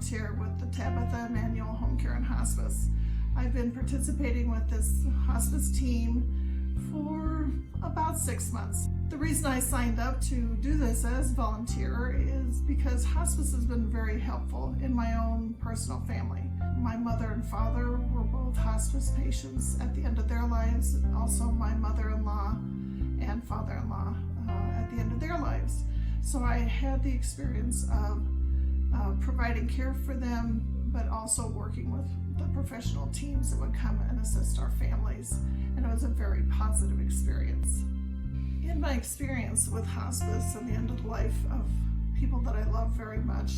volunteer with the Tabitha Immanuel Home Care and Hospice. I've been participating with this hospice team for about 6 months. The reason I signed up to do this as volunteer is because hospice has been very helpful in my own personal family. My mother and father were both hospice patients at the end of their lives, also my mother-in-law and father-in-law at the end of their lives. So I had the experience of providing care for them, but also working with the professional teams that would come and assist our families, and it was a very positive experience. In my experience with hospice and the end of life of people that I love very much,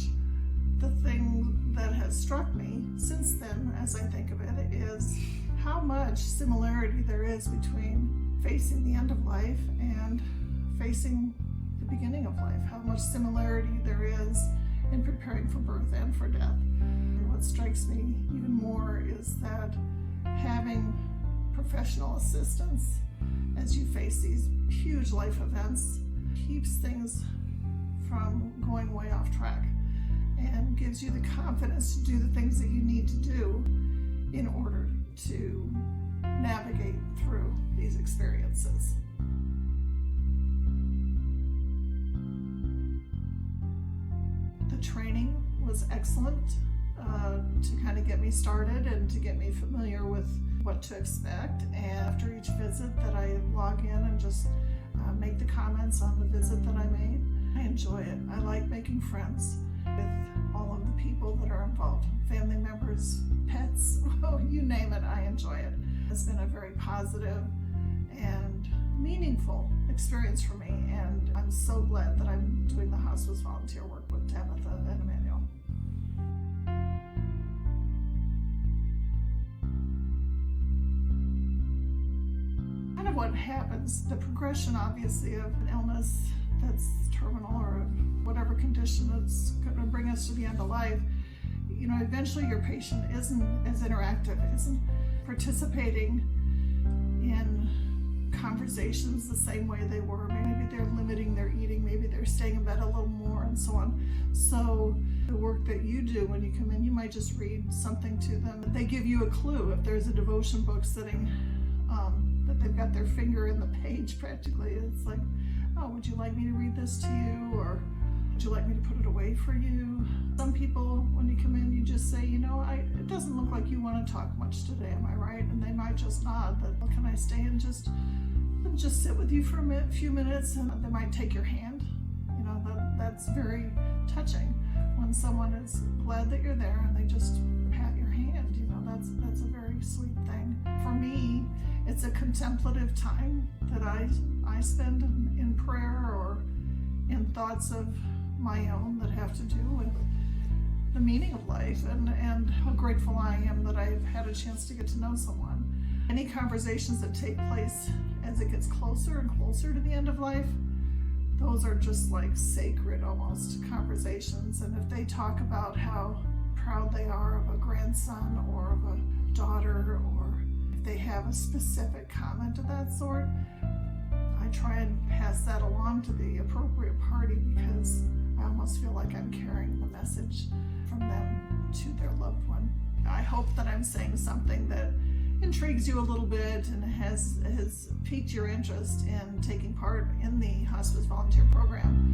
the thing that has struck me since then, as I think of it, is how much similarity there is between facing the end of life and facing the beginning of life, how much similarity there is in preparing for birth and for death. And what strikes me even more is that having professional assistance as you face these huge life events keeps things from going way off track and gives you the confidence to do the things that you need to do in order to navigate through these experiences. The training was excellent to kind of get me started and to get me familiar with what to expect. And after each visit that I log in and just make the comments on the visit that I made, I enjoy it. I like making friends with all of the people that are involved, family members, pets, you name it, I enjoy it. It's been a very positive and meaningful experience for me, and I'm so glad that I'm doing the hospice volunteer work with Tabitha and Immanuel. Kind of what happens, the progression obviously of an illness that's terminal or whatever condition that's going to bring us to the end of life, you know, eventually your patient isn't as interactive, isn't participating in conversations the same way they were. Maybe they're limiting their eating, maybe they're staying in bed a little more and so on. So the work that you do when you come in, you might just read something to them. They give you a clue. If there's a devotion book sitting that they've got their finger in the page practically, it's like, oh, would you like me to read this to you, or would you like me to put it away for you? Some people, when you come in, you just say, you know, it doesn't look like you want to talk much today, am I right? And they might just nod that, well, can I stay and just sit with you for a few minutes? And they might take your hand. You know, that's very touching when someone is glad that you're there and they just pat your hand. You know, that's a very sweet thing. For me, it's a contemplative time that I spend in prayer or in thoughts of my own that have to do with the meaning of life and how grateful I am that I've had a chance to get to know someone. Any conversations that take place as it gets closer and closer to the end of life, those are just like sacred almost conversations. And if they talk about how proud they are of a grandson or of a daughter, or if they have a specific comment of that sort, I try and pass that along to the appropriate party because I almost feel like I'm carrying the message from them to their loved one. I hope that I'm saying something that intrigues you a little bit and has piqued your interest in taking part in the hospice volunteer program.